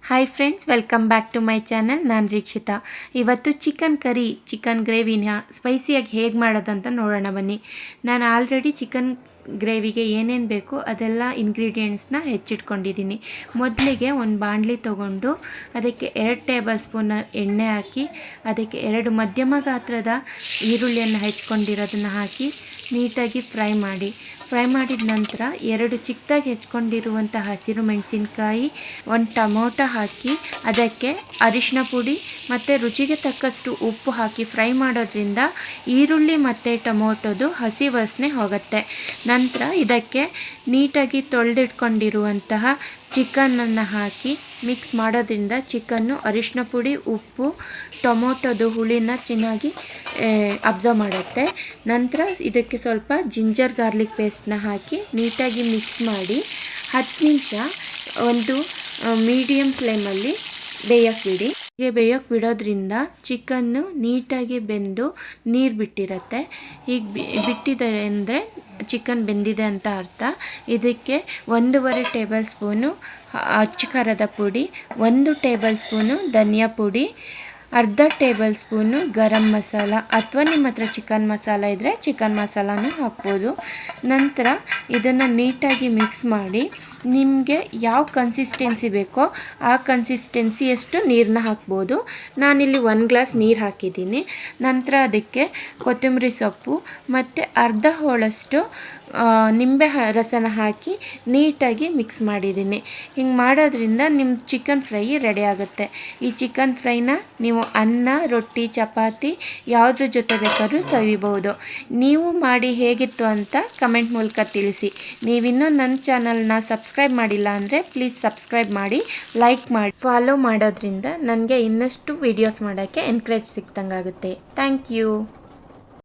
Hi friends, welcome back to my channel. ನಾನು ರೀಕ್ಷಿತಾ. ಇವತ್ತು chicken curry, chicken ಗ್ರೇವಿನ ಸ್ಪೈಸಿಯಾಗಿ ಹೇಗೆ ಮಾಡೋದಂತ ನೋಡೋಣ ಬನ್ನಿ. ನಾನು ಆಲ್ರೆಡಿ ಚಿಕನ್ ಗ್ರೇವಿಗೆ ಏನೇನು ಬೇಕು ಅದೆಲ್ಲ ಇಂಗ್ರೀಡಿಯೆಂಟ್ಸ್ನ ಹೆಚ್ಚಿಟ್ಕೊಂಡಿದ್ದೀನಿ. ಮೊದಲಿಗೆ ಒಂದು ಬಾಣಲಿ ತೊಗೊಂಡು ಅದಕ್ಕೆ 2 ಟೇಬಲ್ ಸ್ಪೂನ್ ಎಣ್ಣೆ ಹಾಕಿ, ಅದಕ್ಕೆ 2 ಮಧ್ಯಮ ಗಾತ್ರದ ಈರುಳ್ಳಿಯನ್ನು ಹೆಚ್ಕೊಂಡಿರೋದನ್ನು ಹಾಕಿ ನೀಟಾಗಿ ಫ್ರೈ ಮಾಡಿದ ನಂತರ 2 ಚಿಕ್ಕದಾಗಿ ಹೆಚ್ಕೊಂಡಿರುವಂಥ ಹಸಿರು ಮೆಣಸಿನ್ಕಾಯಿ, 1 ಟೊಮೊಟೊ ಹಾಕಿ ಅದಕ್ಕೆ ಅರಿಶಿನ ಪುಡಿ ಮತ್ತು ರುಚಿಗೆ ತಕ್ಕಷ್ಟು ಉಪ್ಪು ಹಾಕಿ ಫ್ರೈ ಮಾಡೋದ್ರಿಂದ ಈರುಳ್ಳಿ ಮತ್ತು ಟೊಮೊಟೊದು ಹಸಿ ವಾಸನೆ ಹೋಗುತ್ತೆ. ನಂತರ ಇದಕ್ಕೆ ನೀಟಾಗಿ ತೊಳೆದಿಟ್ಕೊಂಡಿರುವಂತಹ ಚಿಕನನ್ನು ಹಾಕಿ ಮಿಕ್ಸ್ ಮಾಡೋದ್ರಿಂದ ಚಿಕನ್ನು ಅರಿಶಿನ ಪುಡಿ, ಉಪ್ಪು, ಟೊಮೊಟೊದು ಹುಳಿನ ಚೆನ್ನಾಗಿ ಅಬ್ಸರ್ವ್ ಮಾಡುತ್ತೆ. ನಂತರ ಇದಕ್ಕೆ ಸ್ವಲ್ಪ ಜಿಂಜರ್ ಗಾರ್ಲಿಕ್ ಪೇಸ್ಟ್ನ ಹಾಕಿ ನೀಟಾಗಿ ಮಿಕ್ಸ್ ಮಾಡಿ 10 ನಿಮಿಷ ಒಂದು ಮೀಡಿಯಮ್ ಫ್ಲೇಮಲ್ಲಿ ಬೇಯಕ್ಕೆ ಬಿಡಿ. ಹೀಗೆ ಬೇಯಕ್ಕೆ ಬಿಡೋದ್ರಿಂದ ಚಿಕನ್ನು ನೀಟಾಗಿ ಬೆಂದು ನೀರು ಬಿಟ್ಟಿರುತ್ತೆ. ಹೀಗೆ ಬಿಟ್ಟಿದೆ ಅಂದರೆ ಚಿಕನ್ ಬೆಂದಿದೆ ಅಂತ ಅರ್ಥ. ಇದಕ್ಕೆ 1.5 ಟೇಬಲ್ ಸ್ಪೂನು ಅಚ್ಚ ಖಾರದ ಪುಡಿ, 1 ಟೇಬಲ್ ಸ್ಪೂನು ಧನಿಯಾ ಪುಡಿ, ಅರ್ಧ ಟೇಬಲ್ ಸ್ಪೂನು ಗರಂ ಮಸಾಲ ಅಥವಾ ನಿಮ್ಮ ಹತ್ರ ಚಿಕನ್ ಮಸಾಲ ಇದ್ದರೆ ಚಿಕನ್ ಮಸಾಲನೂ ಹಾಕ್ಬೋದು. ನಂತರ ಇದನ್ನು ನೀಟಾಗಿ ಮಿಕ್ಸ್ ಮಾಡಿ ನಿಮಗೆ ಯಾವ ಕನ್ಸಿಸ್ಟೆನ್ಸಿ ಬೇಕೋ ಆ ಕನ್ಸಿಸ್ಟೆನ್ಸಿಯಷ್ಟು ನೀರನ್ನ ಹಾಕ್ಬೋದು. ನಾನಿಲ್ಲಿ 1 ಗ್ಲಾಸ್ ನೀರು ಹಾಕಿದ್ದೀನಿ. ನಂತರ ಅದಕ್ಕೆ ಕೊತ್ತಂಬರಿ ಸೊಪ್ಪು ಮತ್ತು ಅರ್ಧ ಹೋಳಷ್ಟು ನಿಂಬೆ ರಸನ ಹಾಕಿ ನೀಟಾಗಿ ಮಿಕ್ಸ್ ಮಾಡಿದ್ದೀನಿ. ಹಿಂಗೆ ಮಾಡೋದ್ರಿಂದ ನಿಮ್ಮ ಚಿಕನ್ ಫ್ರೈ ರೆಡಿ ಆಗುತ್ತೆ. ಈ ಚಿಕನ್ ಫ್ರೈನ ನೀವು ಅನ್ನ, ರೊಟ್ಟಿ, ಚಪಾತಿ ಯಾವುದ್ರ ಜೊತೆ ಬೇಕಾದ್ರೂ ಸವಿಬಹುದು. ನೀವು ಮಾಡಿ ಹೇಗಿತ್ತು ಅಂತ ಕಮೆಂಟ್ ಮೂಲಕ ತಿಳಿಸಿ. ನೀವಿನ್ನೂ ನನ್ನ ಚಾನಲ್ನ ಸಬ್ಸ್ಕ್ರೈಬ್ ಮಾಡಿಲ್ಲ ಅಂದರೆ ಪ್ಲೀಸ್ ಸಬ್ಸ್ಕ್ರೈಬ್ ಮಾಡಿ, ಲೈಕ್ ಮಾಡಿ, ಫಾಲೋ ಮಾಡೋದ್ರಿಂದ ನನಗೆ ಇನ್ನಷ್ಟು ವೀಡಿಯೋಸ್ ಮಾಡೋಕ್ಕೆ ಎನ್ಕರೇಜ್ ಸಿಕ್ತಂಗಾಗುತ್ತೆ. Thank you.